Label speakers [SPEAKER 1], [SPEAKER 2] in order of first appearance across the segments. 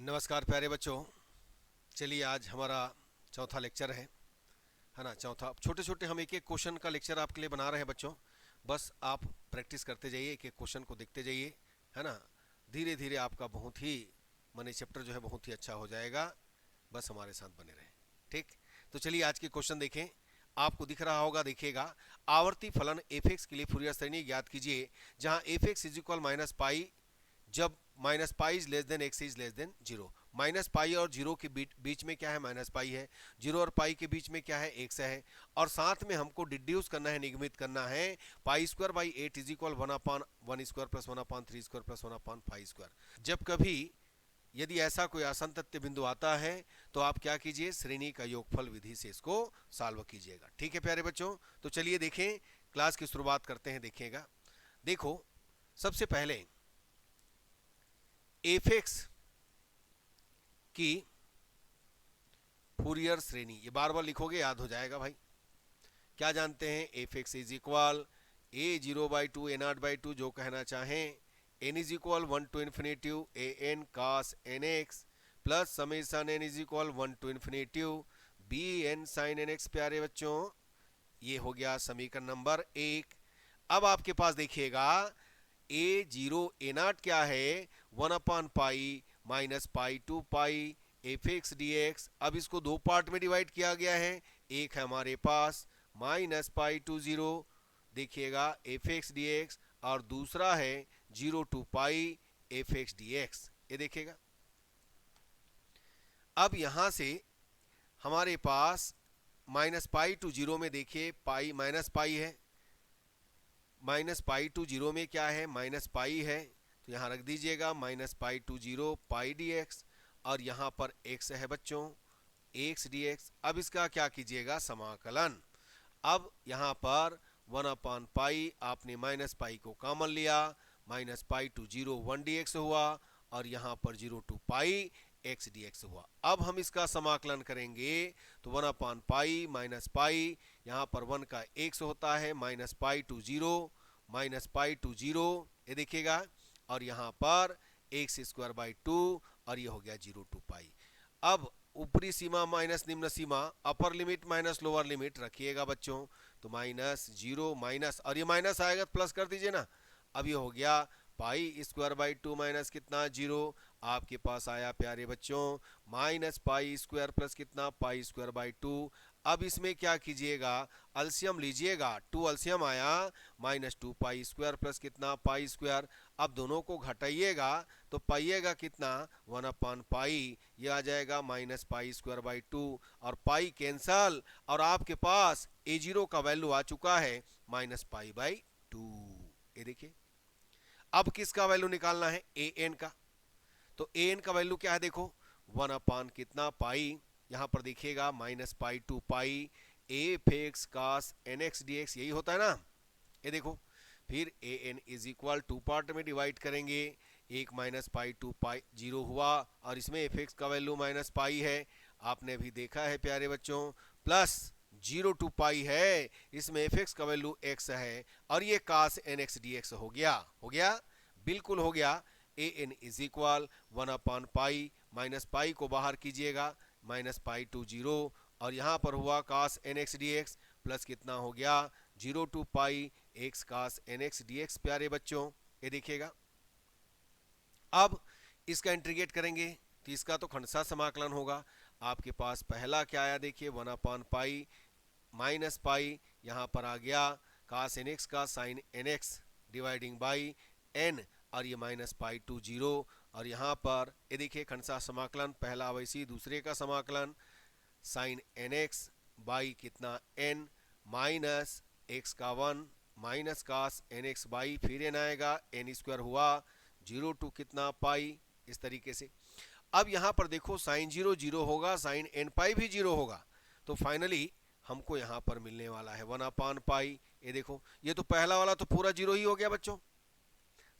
[SPEAKER 1] नमस्कार प्यारे बच्चों। चलिए आज हमारा चौथा लेक्चर है ना। चौथा छोटे छोटे हम एक एक क्वेश्चन का लेक्चर आपके लिए बना रहे हैं बच्चों। बस आप प्रैक्टिस करते जाइए, एक एक क्वेश्चन को देखते जाइए, है ना। धीरे धीरे आपका बहुत ही माने चैप्टर जो है बहुत ही अच्छा हो जाएगा। बस हमारे साथ बने रहें, ठीक। तो चलिए आज के क्वेश्चन देखें। आपको दिख रहा होगा, देखिएगा। आवर्ती फलन एफ एक्स के लिए फूरियर श्रेणी ज्ञात कीजिए जहां F x is equal minus pi जब minus pi is less than X is less than zero. Minus pi और जीरो के बीच में क्या है, माइनस पाई है। जीरो और पाई के बीच में क्या है, एक्स है। और साथ में हमको डिड्यूस करना है, निगमित करना है pi square by eight is equal one upon one square plus one upon three square plus one upon five square. जब कभी यदि ऐसा कोई असंतत्य बिंदु आता है तो आप क्या कीजिए, श्रेणी का योगफल विधि से इसको सॉल्व कीजिएगा। ठीक है प्यारे बच्चों। तो चलिए देखें, क्लास की शुरुआत करते हैं। देखिएगा, देखो सबसे पहले एफ एक्स की फूरियर श्रेणी, ये बार बार लिखोगे याद हो जाएगा भाई। क्या जानते हैं, f x is equal a zero by two a naught by two, जो कहना चाहें n is equal one to infinity a n cos N x plus summation n is equal one to infinity b n sine N x. प्यारे बच्चों, ये हो गया समीकरण number एक। अब आपके पास देखिएगा ए जीरो ए नॉट क्या है, one upon pi minus pi to pi F x D x. अब इसको दो पार्ट में डिवाइड किया गया है। एक है हमारे पास माइनस पाई टू जीरो, देखिएगा एफ एक्स डी एक्स, और दूसरा है zero to pi F x D x. ये देखिएगा। अब यहां से हमारे पास माइनस पाई टू जीरो में देखिए पाई माइनस पाई है, माइनस पाई टू जीरो में क्या है, माइनस पाई है। तो यहां रख दीजिएगा minus pi to zero pi d x, और यहां पर एक्स है बच्चों, एक्स डी एक्स। अब इसका क्या कीजिएगा, समाकलन। अब यहां पर वन अपान पाई, आपने माइनस पाई को कॉमन लिया, minus pi to zero one d x हुआ, और यहां पर zero to pi x D x हुआ। अब हम इसका समाकलन करेंगे तो वन अपान पाई माइनस पाई, यहाँ पर वन का एक्स होता है, minus pi to zero minus pi to zero, ये देखिएगा, और यहाँ पर एक्स स्क्वायर बाई टू, और ये हो गया जीरो टू पाई। अब ऊपरी सीमा माइनस निम्न सीमा, upper limit minus lower limit रखिएगा बच्चों। तो माइनस जीरो माइनस, और ये माइनस आएगा तो प्लस कर दीजिए ना। अब ये हो गया पाई स्क्वायर बाई टू माइनस कितना, जीरो। आपके पास आया प्यारे बच्चों माइनस पाई स्क्वायर प्लस कितना, पाई स्क्वायर बाई टू। अब इसमें क्या कीजिएगा, अल्सियम लीजिएगा, टू अल्सियम आया, minus two pi square plus कितना, पाई स्क्वायर। अब दोनों को घटाइएगा तो पाइएगा कितना, वन अपान पाई, ये आ जाएगा minus pi square by two, और पाई कैंसल, और आपके पास ए जीरो का वैल्यू आ चुका है माइनस पाई बाई टू। ये देखिए, अब किसका वैल्यू निकालना है, ए एन का। तो ए एन का वैल्यू क्या है, देखो वन अपान कितना पाई, यहां पर देखिएगा minus pi to pi F X cos N x D X, यही होता है ना। ये देखो, फिर A N is equal to part में डिवाइड करेंगे, एक minus pi to pi zero हुआ, और इसमें एफ एक्स का वैल्यू माइनस पाई है, आपने भी देखा है प्यारे बच्चों, प्लस जीरो टू पाई है, इसमें एफ एक्स का वैल्यू एक्स है, और ये cos N x D X हो गया, हो गया, बिल्कुल हो गया। A N is equal one upon pi, minus pi को बाहर कीजिएगा, माइनस पाई टू जीरो, और यहाँ पर हुआ cos N x D X, plus कितना हो गया, zero to pi X cos N x D X. प्यारे बच्चों, ये देखिएगा। अब इसका इंटीग्रेट करेंगे तो इसका तो खंडशः समाकलन होगा। आपके पास पहला क्या आया, देखिए वन अपान पाई माइनस पाई, यहाँ पर आ गया कास एन एक्स का sine N x dividing by n, और ये माइनस पाई टू जीरो, और यहाँ पर ये देखिए खंडशः समाकलन, पहला वैसी दूसरे का समाकलन, साइन एन एक्स बाई कितना एन, माइनस एक्स का one minus cos N x by, फिर एन आएगा, एन स्क्वायर हुआ, जीरो टू कितना पाई, इस तरीके से। अब यहाँ पर देखो साइन जीरो जीरो होगा, साइन एन पाई भी जीरो होगा, तो फाइनली हमको यहाँ पर मिलने वाला है वन अपान पाई। ये देखो, ये तो पहला वाला तो पूरा जीरो ही हो गया बच्चों,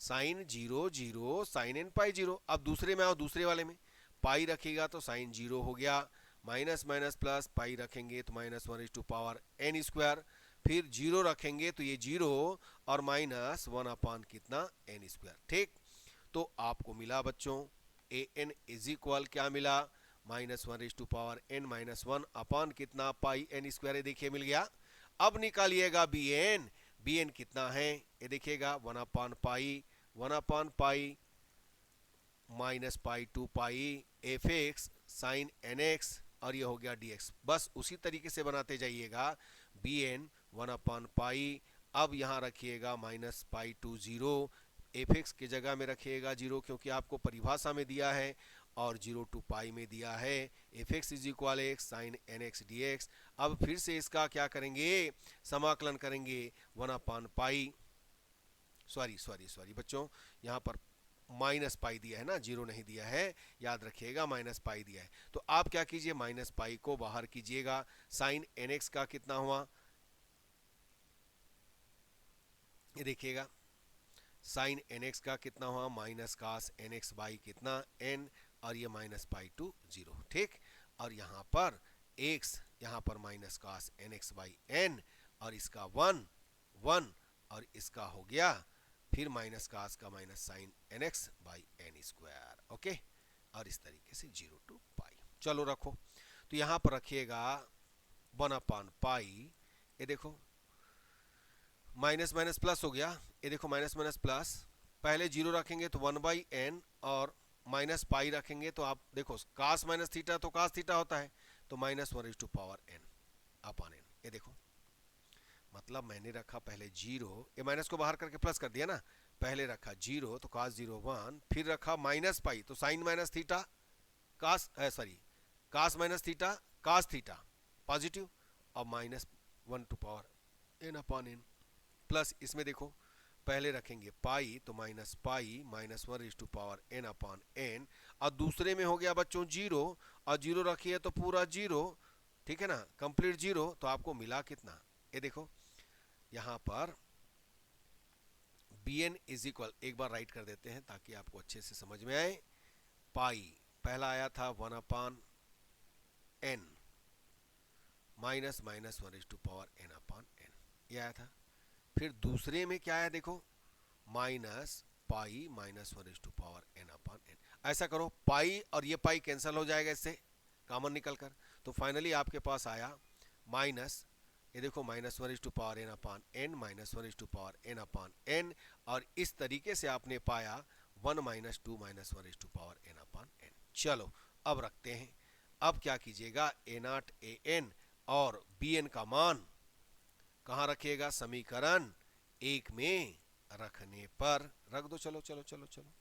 [SPEAKER 1] sine zero zero sine n pi zero. अब दूसरे में आओ, दूसरे वाले में पाई रखेगा तो साइन जीरो हो गया, माइनस माइनस प्लस पाई रखेंगे तो minus one is to power n square, फिर जीरो रखेंगे तो ये जीरो, और माइनस वन अपान कितना एन स्क्वायर। ठीक, तो आपको मिला बच्चों ए एन इज इक्वल क्या मिला, -1 अपॉन कितना, पाई एन स्क्वायर, देखिए मिल गया। अब निकालिएगा बी एन, बी एन कितना है ये देखिएगा 1/पाई -पाई F X sine N X, और ये हो गया dx। बस उसी तरीके से बनाते जाइएगा। बी एन 1/पाई, अब यहाँ रखिएगा -π/0, एफ एक्स की जगह में रखिएगा 0 क्योंकि आपको परिभाषा में दिया है, और 0 to पाई में दिया है f x is equal x sine N x D x. अब फिर से इसका क्या करेंगे, समाकलन करेंगे 1/पाई, सॉरी बच्चों, यहाँ पर -पाई दिया है ना, 0 नहीं दिया है, याद रखिएगा -पाई दिया है। तो आप क्या कीजिए, -पाई को बाहर कीजिएगा, साइन एन एक्स का कितना हुआ, ये देखिएगा साइन एन एक्स का कितना हुआ, -cos एन एक्स बाई कितना n, और ये -π/0, ठीक। और यहाँ पर x, यहाँ पर -cos n x by n, और इसका 1 और इसका हो गया फिर -cos का -sin n x by n square, okay. और इस तरीके से 0 to पाई, चलो रखो। तो यहाँ पर रखिएगा 1/पाई, ये देखो माइनस प्लस हो गया, ये देखो माइनस प्लस, पहले 0 रखेंगे तो 1/n, और -पाई रखेंगे तो आप देखो cos -थीटा तो cos थीटा होता है, तो -1/n अपॉन n, ये देखो मतलब मैंने रखा पहले 0, ये माइनस को बाहर करके प्लस कर दिया ना, पहले रखा 0 तो cos 0 1, फिर रखा -पाई तो sin theta cos theta cos theta positive, और -1/n अपॉन n, प्लस इसमें देखो पहले रखेंगे पाई तो -पाई -1/n अपॉन n, और दूसरे में हो गया बच्चों 0, और 0 रखिए तो पूरा 0, ठीक है ना, कंप्लीट 0, तो आपको मिला कितना, ये देखो यहाँ पर bn इज इक्वल, एक बार राइट कर देते हैं ताकि आपको अच्छे से समझ में आए। पाई पहला आया था 1/n -1/n अपॉन n, ये आया था। फिर दूसरे में क्या है देखो, -पाई -1/n अपॉन n। ऐसा करो पाई और ये पाई कैंसिल हो जाएगा इससे कॉमन निकल कर, तो फाइनली आपके पास आया माइनस, ये देखो -1/n upon n -1/n upon n, और इस तरीके से आपने पाया 1 - 2 -1/n अपॉन n। चलो अब रखते हैं, अब क्या कीजिएगा, a0 an और bn का मान कहाँ रखिएगा, समीकरण 1 में रखने पर रख दो, चलो चलो चलो चलो,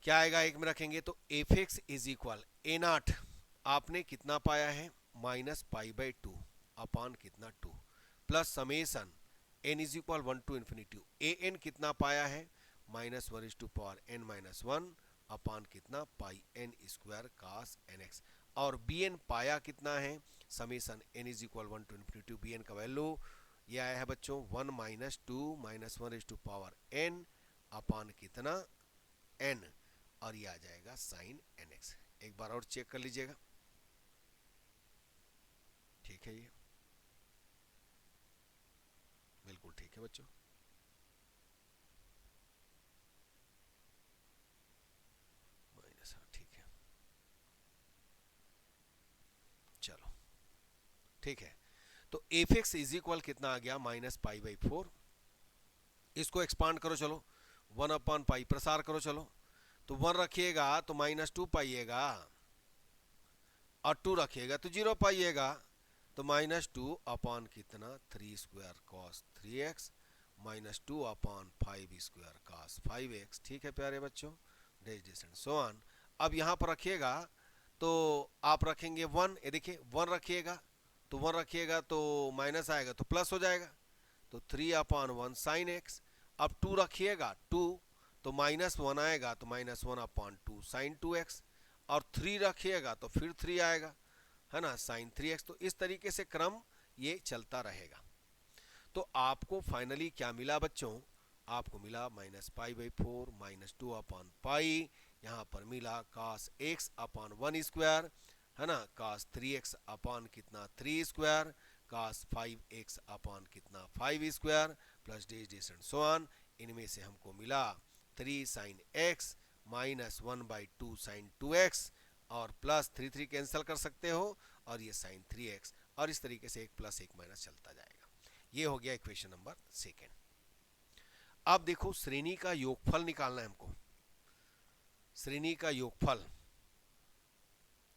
[SPEAKER 1] क्या आएगा 1 में रखेंगे तो F x is equal a0 आपने कितना पाया है -π/2 अपॉन कितना 2, plus summation n is equal 1 to infinity an कितना पाया है -1/n -1 अपॉन कितना पाई n स्क्वायर cos nx, और bn पाया कितना है, summation n is equal 1 to infinity bn का वैल्यू ये आया है बच्चों 1 - 2 -1/n अपॉन कितना n, और ये आ जाएगा साइन nx। एक बार और चेक कर लीजिएगा, ठीक है, ये बिल्कुल ठीक है बच्चों। माइनस, हाँ ठीक है, चलो ठीक है। तो एफ एक्स इज इक्वल कितना आ गया -π/4, इसको एक्सपांड करो, चलो 1/पाई प्रसार करो, चलो तो 1 रखिएगा तो -2 पाइएगा, और 2 रखिएगा तो 0 पाइएगा, तो -2 अपॉन कितना 3 square cos 3x -2 upon 5 square cos 5x, ठीक है प्यारे बच्चों, डेज एंड सो ऑन। अब यहाँ पर रखिएगा तो आप रखेंगे 1, ये देखिए 1 रखिएगा तो 1 रखिएगा तो माइनस आएगा तो प्लस हो जाएगा, तो 3/1 साइन एक्स। अब 2 रखिएगा 2 तो -1 आएगा तो -1/2 साइन 2x, और 3 रखिएगा तो फिर 3 आएगा, है ना, साइन 3x। तो इस तरीके से क्रम ये चलता रहेगा। तो आपको फाइनली क्या मिला बच्चों, आपको मिला -π/4 -2/पाई, यहाँ पर मिला cos x अपॉन 1 स्क्वायर, है ना, cos 3x अपॉन कितना 3 स्क्वायर, cos 5x अपॉन कितना 5 square, plus days and so on. इनमें से हमको मिला 3 sin x -1/2 साइन 2x और प्लस 3 कैंसिल कर सकते हो और ये साइन 3x और इस तरीके से एक प्लस एक माइनस चलता जाएगा। ये हो गया इक्वेशन नंबर सेकेंड। अब देखो श्रेणी का योगफल निकालना है हमको, श्रेणी का योगफल।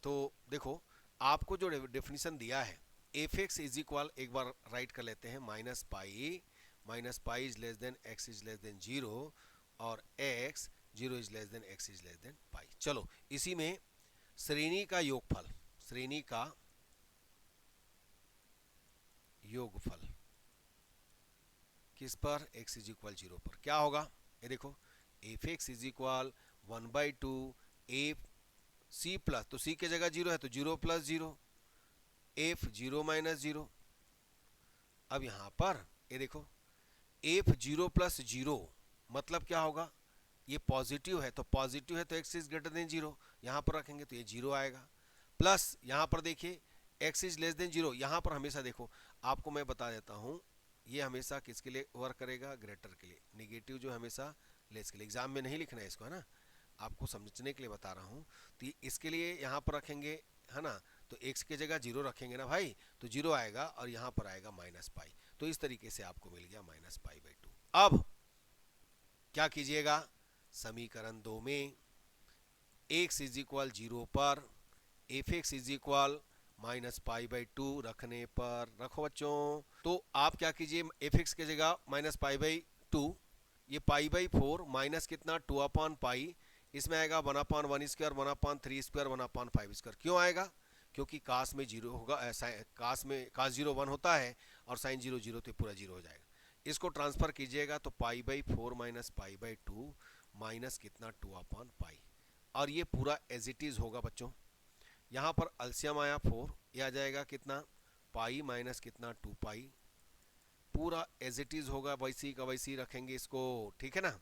[SPEAKER 1] तो देखो आपको जो डेफिनेशन दिया है एफ एक्स इज इक्वल, एक बार राइट कर लेते हैं, minus pi is less than X is less than 0 और x 0 is less than X is less than pi. चलो इसी में श्रेणी का योगफल, श्रेणी का योगफल किस पर, x इज इक्वल 0 पर क्या होगा, ये देखो F x is equal 1/2 F C plus, तो सी की जगह 0 है तो 0 प्लस 0 एफ 0 माइनस 0। अब यहां पर ये देखो एफ 0 प्लस 0 मतलब क्या होगा, ये पॉजिटिव है तो पॉजिटिव है तो एक्स इज ग्रेटर देन 0, यहां पर रखेंगे तो ये 0 आएगा। प्लस यहां पर देखिए एक्स इज लेस देन 0, यहां पर हमेशा देखो आपको मैं बता देता हूं ये हमेशा किसके लिए वर्क करेगा, ग्रेटर के लिए, निगेटिव जो हमेशा लेस के लिए। एग्जाम में नहीं लिखना है इसको, है ना, आपको समझने के लिए बता रहा हूं। तो इसके लिए यहाँ पर रखेंगे, है ना, तो x की जगह 0 रखेंगे ना भाई, तो 0 आएगा और यहाँ पर आएगा माइनस पाई। तो इस तरीके से आपको मिल गया -पाई/2। अब क्या कीजिएगा, समीकरण 2 में x इज इक्वल 0 पर एफ एक्स इज इक्वल -पाई/2 रखने पर, रखो बच्चों, तो आप क्या कीजिए एफ एक्स की जगह -पाई/2, ये पाई/4 माइनस कितना 2/पाई, इसमें आएगा 1/1² 1/3² 1/5²। क्यों आएगा, क्योंकि कास में 0 होगा, कास में कास 0 1 होता है और साइन 0 0 तो पूरा 0 हो जाएगा। इसको ट्रांसफर कीजिएगा तो पाई/4 माइनस पाई/2 माइनस कितना 2/पाई, और ये पूरा एज इट इज होगा बच्चों। यहाँ पर अल्सियम आया 4, ये आ जाएगा कितना पाई माइनस कितना 2 पाई, पूरा एज इट इज होगा, वैसी का वैसी रखेंगे इसको, ठीक है ना।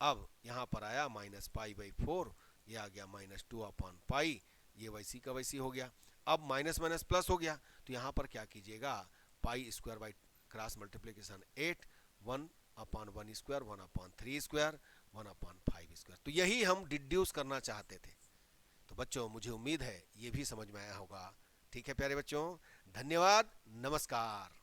[SPEAKER 1] अब यहाँ पर आया -पाई/4, ये आ गया -2/पाई, ये वैसी का वैसी हो गया। अब माइनस माइनस प्लस हो गया तो यहाँ पर क्या कीजिएगा, पाई² बाई क्रॉस मल्टीप्लीकेशन 8 1/1², 1/3², 1/5²। तो यही हम डिड्यूस करना चाहते थे। तो बच्चों मुझे उम्मीद है ये भी समझ में आया होगा। ठीक है प्यारे बच्चों, धन्यवाद, नमस्कार।